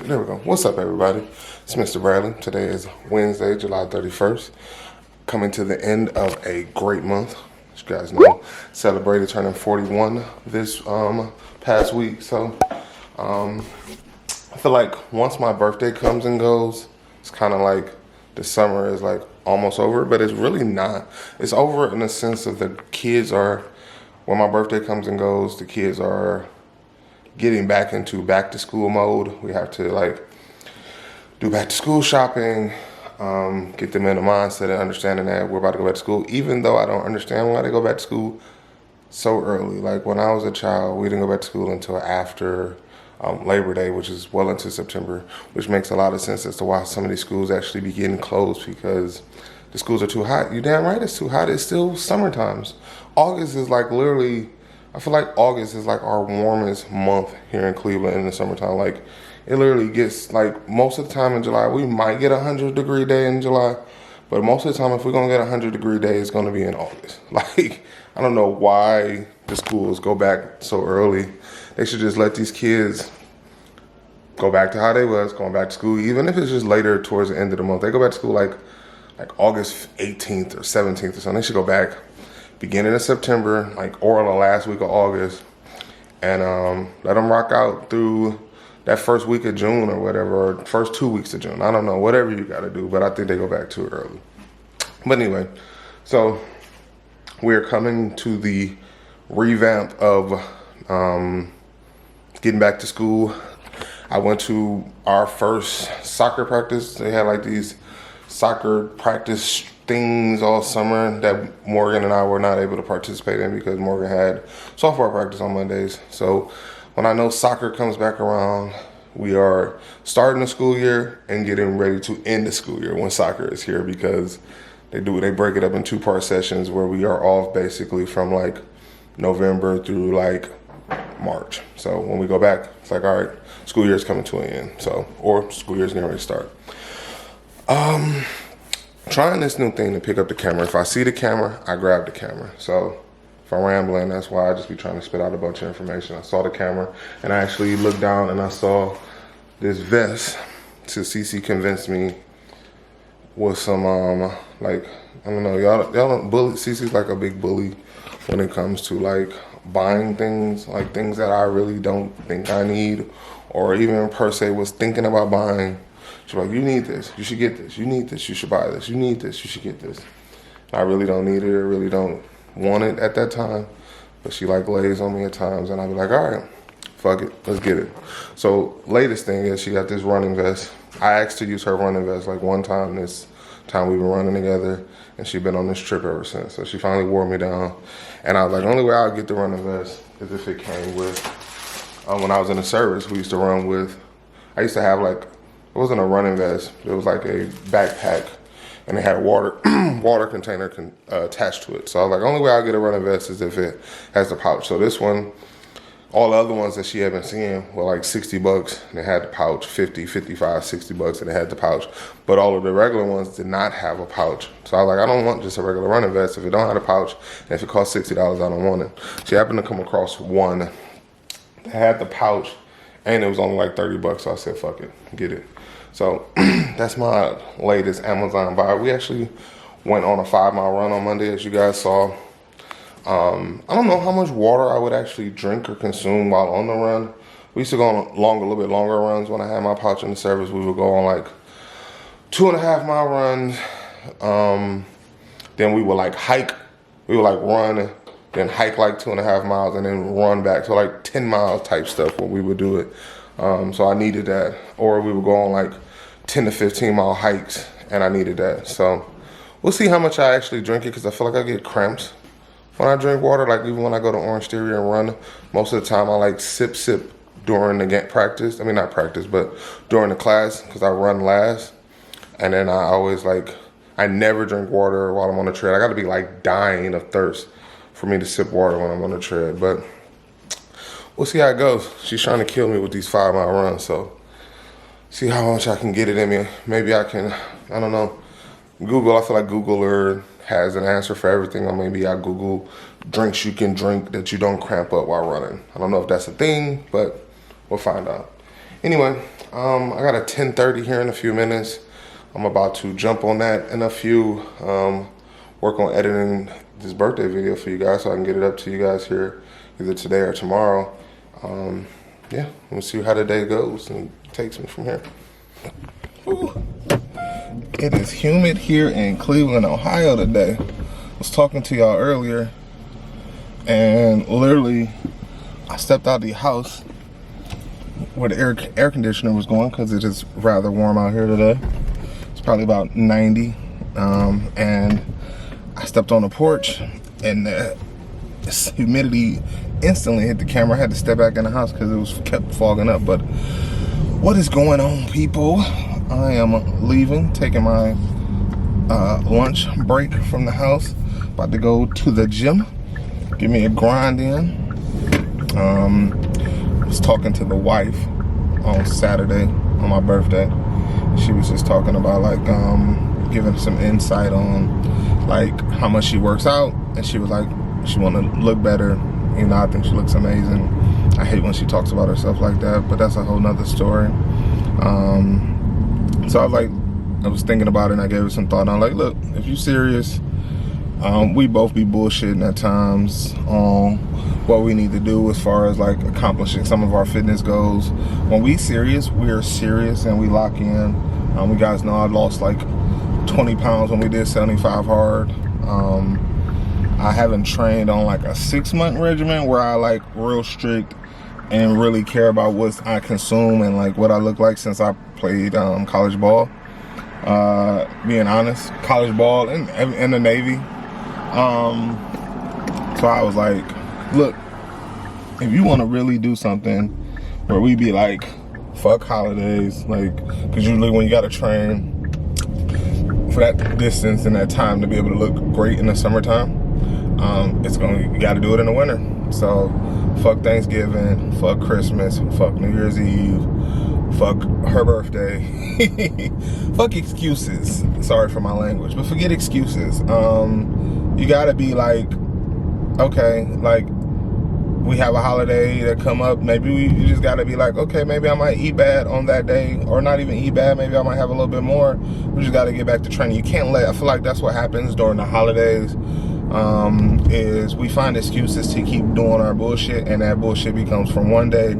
There we go. What's up, everybody? It's Mr. Bradley. Today is Wednesday, July 31st. Coming to the end of a great month. As you guys know, celebrated turning 41 this past week. So I feel like once my birthday comes and goes, it's kind of like the summer is like almost over, but it's really not. It's over in the sense of the kids are, when my birthday comes and goes, the kids are getting back into back to school mode. We have to like do back to school shopping, get them in the mindset of understanding that we're about to go back to school, even though I don't understand why they go back to school so early. Like when I was a child, we didn't go back to school until after Labor Day, which is well into September, which makes a lot of sense as to why some of these schools actually be getting closed, because the schools are too hot. You're damn right it's too hot. It's still summer times. August is like literally, I feel like August is like our warmest month here in Cleveland in the summertime. Like it literally gets like most of the time in July, we might get a 100-degree day in July, but most of the time if we're gonna get a 100-degree day, it's gonna be in August. Like, I don't know why the schools go back so early. They should just let these kids go back to how they was, going back to school, even if it's just later towards the end of the month. They go back to school like August 18th or 17th or something. They should go back beginning of September, like, or the last week of August, and let them rock out through that first week of June or whatever, or first 2 weeks of June. I don't know, whatever you got to do, but I think they go back too early. But anyway, so we're coming to the revamp of getting back to school. I went to our first soccer practice. They had like these soccer practice things all summer that Morgan and I were not able to participate in because Morgan had softball practice on Mondays. So when I know soccer comes back around, we are starting the school year and getting ready to end the school year when soccer is here, because they break it up in 2-part sessions where we are off basically from like November through like March. So when we go back, it's like, all right, school year is coming to an end. So, or school year is getting ready to start. Trying this new thing to pick up the camera. If I see the camera, I grab the camera. So if I'm rambling, that's why I just be trying to spit out a bunch of information. I saw the camera and I actually looked down and I saw this vest. So CC convinced me with some, like, I don't know, y'all don't bully. CC's like a big bully when it comes to like buying things, like things that I really don't think I need, or even per se was thinking about buying. She's like, you need this, you should get this, you need this, you should buy this, you need this, you should get this. I really don't need it, I really don't want it at that time, but she like lays on me at times and I be like, all right, fuck it, let's get it. So latest thing is she got this running vest. I asked to use her running vest like one time this time we've been running together, and she's been on this trip ever since. So she finally wore me down, and I was like, only way I'll get the running vest is if it came with, when I was in the service, we used to run with, I used to have like, it wasn't a running vest, it was like a backpack, and it had a water container attached to it. So I was like, only way I'll get a running vest is if it has the pouch. So this one, all the other ones that she had been seeing were like $60, and it had the pouch, 50, 55, $60, and it had the pouch. But all of the regular ones did not have a pouch. So I was like, I don't want just a regular running vest. If it don't have a pouch, and if it costs $60, I don't want it. She happened to come across one that had the pouch, and it was only like $30, so I said, fuck it, get it. So that's my latest Amazon buy. We actually went on a 5-mile run on Monday, as you guys saw. I don't know how much water I would actually drink or consume while on the run. We used to go on a little bit longer runs when I had my pouch in the service. We would go on like 2.5-mile runs. Then we would like hike. We would like run, then hike like 2.5 miles, and then run back. So like 10 miles type stuff where we would do it. So I needed that. Or we would go on like 10 to 15 mile hikes, and I needed that. So we'll see how much I actually drink it, because I feel like I get cramps when I drink water. Like even when I go to Orange Theory and run, most of the time I like sip during the practice. I mean, not practice, but during the class, because I run last. And then I always like, I never drink water while I'm on the tread. I got to be like dying of thirst for me to sip water when I'm on the tread. But we'll see how it goes. She's trying to kill me with these 5-mile runs, so see how much I can get it in me. Maybe I can, I don't know, Google. I feel like Google has an answer for everything, or maybe I Google drinks you can drink that you don't cramp up while running. I don't know if that's a thing, but we'll find out. Anyway, I got a 10:30 here in a few minutes. I'm about to jump on that in a few, work on editing this birthday video for you guys so I can get it up to you guys here either today or tomorrow. Yeah, we'll see how the day goes and takes me from here. Ooh. It is humid here in Cleveland, Ohio today. I was talking to y'all earlier and literally I stepped out of the house where the air conditioner was going because it is rather warm out here today. It's probably about 90, and I stepped on the porch and the humidity instantly hit the camera. I had to step back in the house because it was kept fogging up. But what is going on, people? I am leaving, taking my lunch break from the house. About to go to the gym, give me a grind in. I was talking to the wife on Saturday on my birthday. She was just talking about like giving some insight on like how much she works out, and she was like she want to look better. You know, I think she looks amazing. I hate when she talks about herself like that, but that's a whole nother story. So I was thinking about it and I gave it some thought. And I'm like, look, if you serious, we both be bullshitting at times on what we need to do as far as like accomplishing some of our fitness goals. When we serious, we are serious and we lock in. You guys know I lost like 20 pounds when we did 75 hard. I haven't trained on like a 6-month regimen where I like real strict and really care about what I consume and like what I look like since I played college ball. Being honest, college ball in the Navy. So I was like, look, if you want to really do something where we be like, fuck holidays, like, because usually when you got to train for that distance and that time to be able to look great in the summertime, you got to do it in the winter. So fuck Thanksgiving, fuck Christmas, fuck New Year's Eve, fuck her birthday, fuck excuses. Sorry for my language, but forget excuses. You gotta be like, okay, like we have a holiday that come up, maybe you just gotta be like, okay, maybe I might eat bad on that day, or not even eat bad, maybe I might have a little bit more. We just gotta get back to training. You can't I feel like that's what happens during the holidays, is we find excuses to keep doing our bullshit, and that bullshit becomes from one day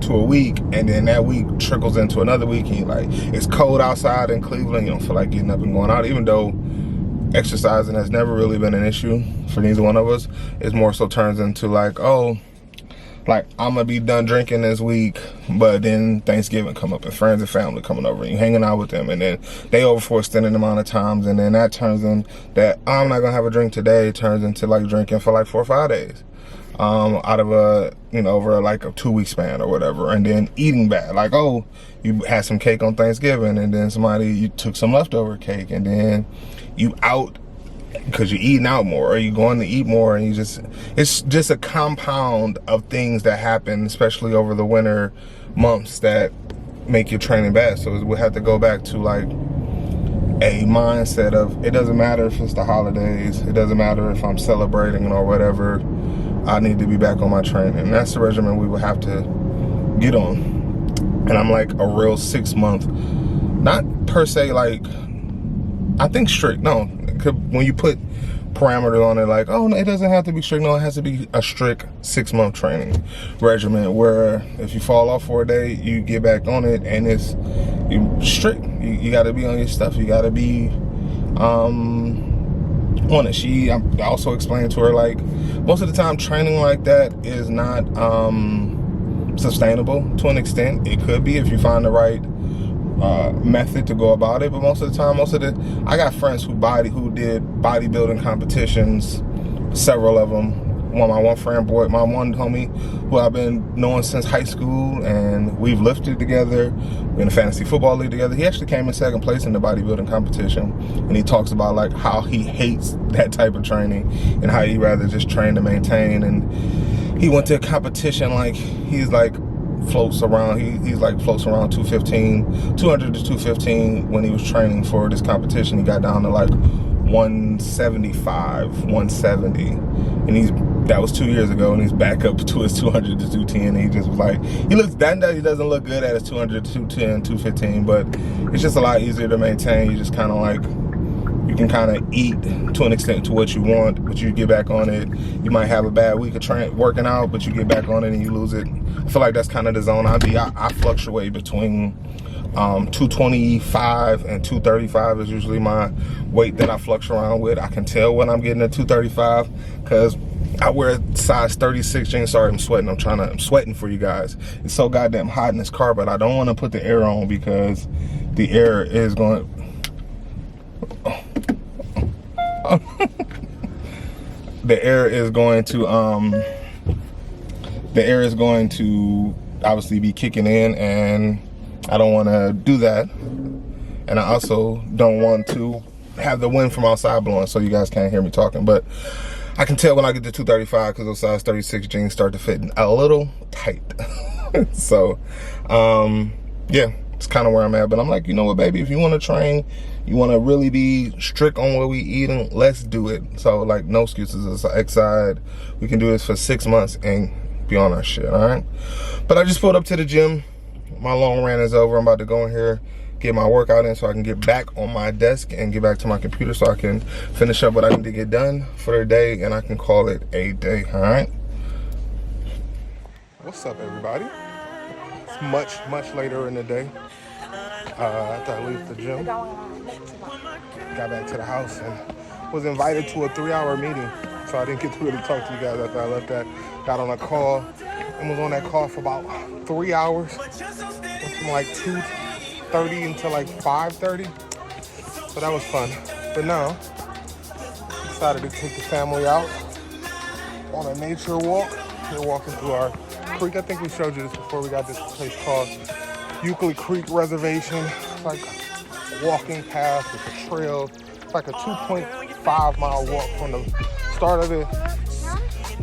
to a week, and then that week trickles into another week, and you're like, it's cold outside in Cleveland, you don't feel like getting up and going out, even though exercising has never really been an issue for neither one of us. It more so turns into like, oh, like I'm gonna be done drinking this week, but then Thanksgiving come up and friends and family coming over and you hanging out with them, and then they over for extended amount of times, and then that turns in that I'm not gonna have a drink today turns into like drinking for like 4 or 5 days, out of a, you know, over like a 2-week span or whatever. And then eating bad, like, oh, you had some cake on Thanksgiving and then you took some leftover cake, and then you out because you're eating out more, or you're going to eat more, and it's just a compound of things that happen, especially over the winter months, that make your training bad. So we have to go back to like a mindset of, it doesn't matter if it's the holidays, it doesn't matter if I'm celebrating or whatever, I need to be back on my training. And that's the regimen we will have to get on. And I'm like a real 6-month, not per se like, I think strict, no, when you put parameters on it, like, oh, no, it doesn't have to be strict. No, it has to be a strict 6-month training regimen where if you fall off for a day, you get back on it, and it's strict. You got to be on your stuff. You got to be on it. I also explained to her, like, most of the time training like that is not sustainable to an extent. It could be if you find the right method to go about it, but most of the time, I got friends who did bodybuilding competitions, several of them. My one homie who I've been knowing since high school, and we've lifted together, we're in a fantasy football league together. He actually came in 2nd place in the bodybuilding competition, and he talks about like how he hates that type of training and how he'd rather just train to maintain. And he went to a competition, like he's like floats around 215, 200 to 215 when he was training for this competition. He got down to like 175, 170, and that was 2 years ago, and he's back up to his 200 to 210. And he just was like, he doesn't look good at his 200 to 210, 215, but it's just a lot easier to maintain. You just kind of like, you can kind of eat to an extent to what you want, but you get back on it. You might have a bad week of working out, but you get back on it and you lose it. I feel like that's kind of the zone I fluctuate between 225 and 235 is usually my weight that I fluctuate around with. I can tell when I'm getting at 235 because I wear size 36 jeans. Sorry, I'm sweating. I'm sweating for you guys. It's so goddamn hot in this car, but I don't want to put the air on because the air is going the air is going to obviously be kicking in, and I don't want to do that. And I also don't want to have the wind from outside blowing so you guys can't hear me talking. But I can tell when I get to 235 because those size 36 jeans start to fit a little tight. So yeah, it's kind of where I'm at. But I'm like, you know what, baby, if you want to train, you want to really be strict on what we eating, let's do it. So like, no excuses aside, we can do this for 6 months and be on our shit, all right? But I just pulled up to the gym. My long rant is over. I'm about to go in here, get my workout in so I can get back on my desk and get back to my computer so I can finish up what I need to get done for the day, and I can call it a day, all right? What's up, everybody? It's much later in the day. After I leave the gym, got back to the house and was invited to a 3-hour meeting. So I didn't get to really talk to you guys after I left that. Got on a call and was on that call for about 3 hours. From like 2:30 until like 5:30. So that was fun. But now, decided to take the family out on a nature walk. We're walking through our creek. I think we showed you this before. We got this place called Willoughby Creek Reservation. It's like a walking path. It's a trail. It's like a 2.5 mile walk from the start of it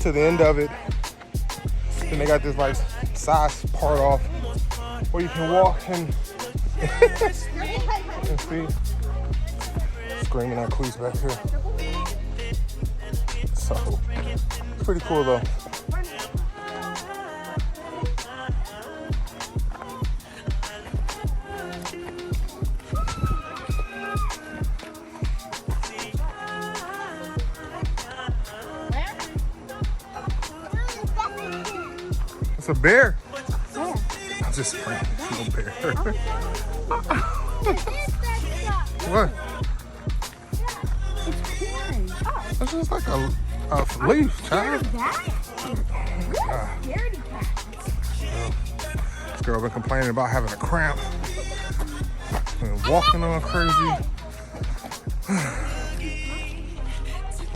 to the end of it. Then they got this like side part off where you can walk and see. Screaming at Cleese back here. So it's pretty cool though. It's a bear. Where? I'm just playing. It's no bear. What? It's corn. Oh. It's just like a leaf, child. That? Scaredy cat. This girl been complaining about having a cramp. Been walking on crazy.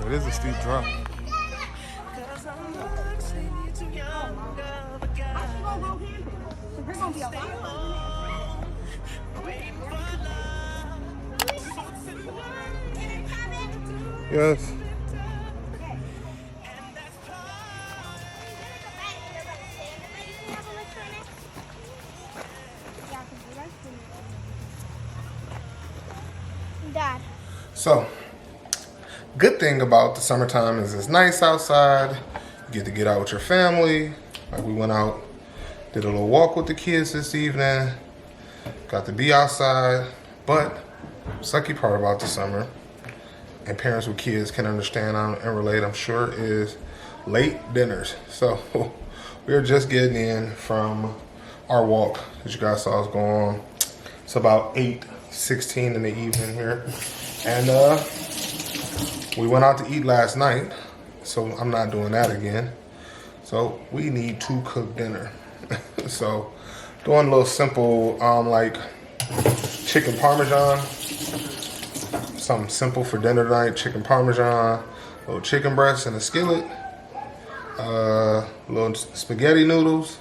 It is a steep drop. Yes. Dad. So, good thing about the summertime is it's nice outside. You get to get out with your family. Like we went out, did a little walk with the kids this evening. Got to be outside. But sucky part about the summer, and parents with kids can understand and relate, I'm sure, is late dinners. So we're just getting in from our walk, as you guys saw us go on. It's about 8:16 in the evening here. And we went out to eat last night, so I'm not doing that again. So we need to cook dinner. So doing a little simple, like chicken parmesan. Something simple for dinner tonight. Chicken parmesan, little chicken breast in a skillet, little spaghetti noodles,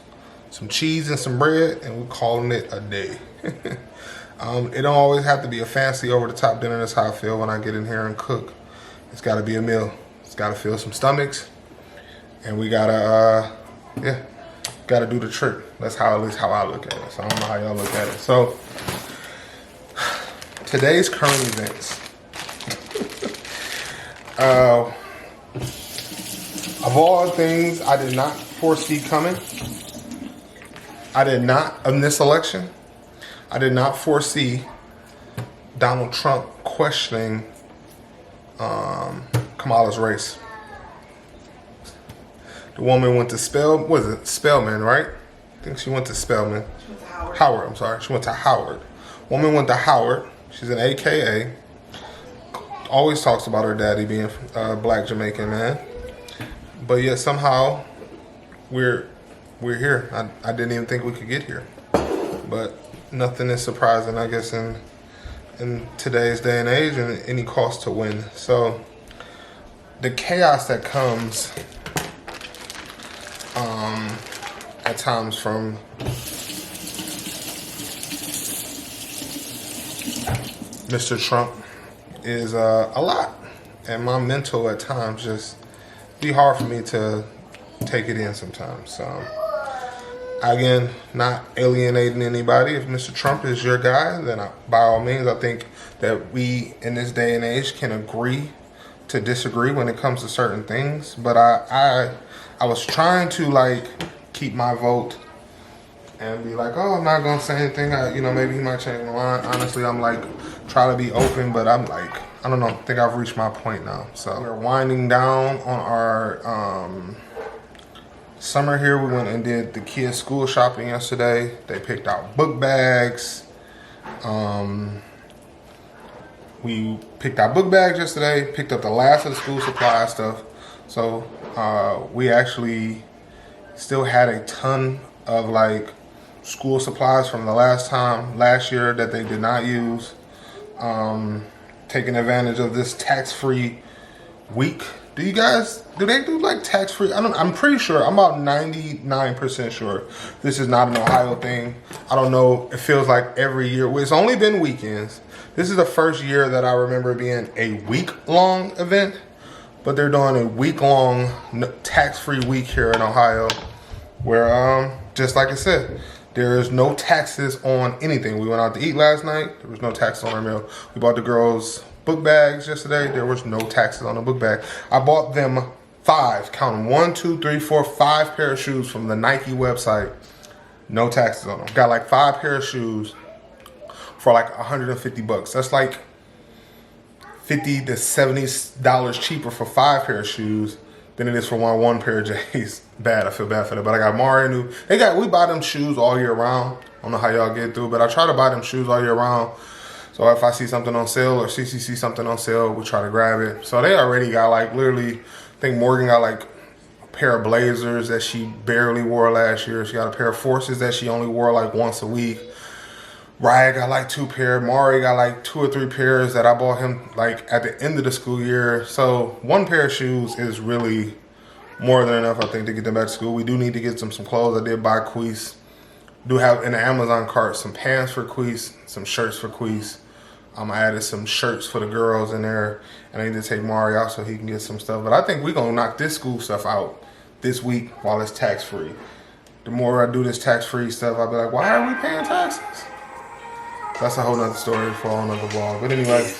some cheese and some bread, and we're calling it a day. It don't always have to be a fancy over-the-top dinner. That's how I feel when I get in here and cook. It's got to be a meal. It's got to fill some stomachs, and we gotta, gotta do the trick. That's at least how I look at it. So I don't know how y'all look at it. So today's current events. Of all things I did not foresee coming, in this election, I did not foresee Donald Trump questioning Kamala's race. The woman went to Spelman, right? I think she went to Spelman. She went to Howard. Howard, I'm sorry. She went to Howard. Woman went to Howard. She's an AKA. Always talks about her daddy being a black Jamaican man. But yet somehow we're here. I didn't even think we could get here. But nothing is surprising, I guess, in today's day and age, and any cost to win. So the chaos that comes at times from Mr. Trump is a lot, and my mental at times just be hard for me to take it in sometimes. So again, not alienating anybody. If Mr. Trump is your guy, then by all means, I think that we in this day and age can agree to disagree when it comes to certain things. But I was trying to like keep my vote and be like, oh, I'm not gonna say anything. Maybe he might change my mind. Honestly, I'm like trying to be open, but I'm like, I don't know. I think I've reached my point now. So we're winding down on our summer here. We went and did the kids' school shopping yesterday. They picked out book bags. We picked out book bags yesterday. Picked up the last of the school supply stuff. So we actually still had a ton of like school supplies from the last year that they did not use. Taking advantage of this tax-free week. Do they do like tax-free? I'm pretty sure, I'm about 99% sure this is not an Ohio thing. I don't know, it feels like every year, it's only been weekends. This is the first year that I remember being a week-long event, but they're doing a week-long tax-free week here in Ohio where, just like I said, there is no taxes on anything. We went out to eat last night. There was no taxes on our meal. We bought the girls book bags yesterday. There was no taxes on the book bag. I bought them 5, count them, 1, 2, 3, 4, 5 pair of shoes from the Nike website. No taxes on them. Got like 5 pair of shoes for like $150. That's like $50 to $70 cheaper for 5 pair of shoes than it is for one pair of J's. Bad, I feel bad for that. But I got Mari new. We buy them shoes all year round. I don't know how y'all get through, but I try to buy them shoes all year round. So if I see something on sale or CC see something on sale, we try to grab it. So they already got like literally, I think Morgan got like a pair of blazers that she barely wore last year. She got a pair of Forces that she only wore like once a week. Ryan got like 2 pair. Mari got like 2 or 3 pairs that I bought him like at the end of the school year. So 1 pair of shoes is really more than enough, I think, to get them back to school. We do need to get some clothes. I did buy Queese. Do have in the Amazon cart some pants for Queese, some shirts for Queese. I added some shirts for the girls in there, and I need to take Mari out so he can get some stuff. But I think we're gonna knock this school stuff out this week while it's tax free. The more I do this tax free stuff, I'll be like, why are we paying taxes? That's a whole nother story for a whole nother vlog. But anyway,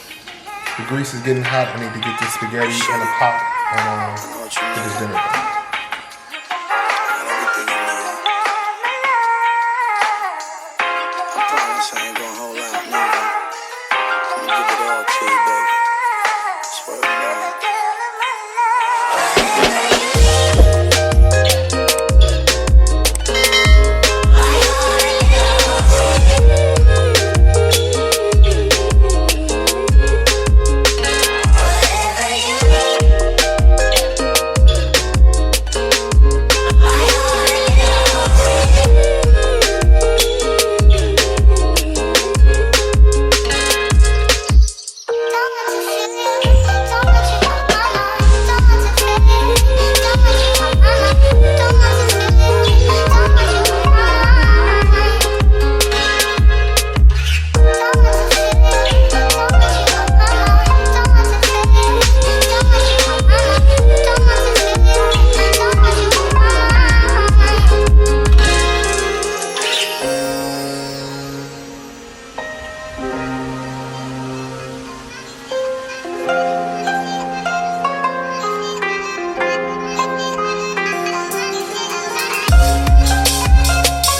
the grease is getting hot. I need to get this spaghetti in the pot and get this dinner done. Ain't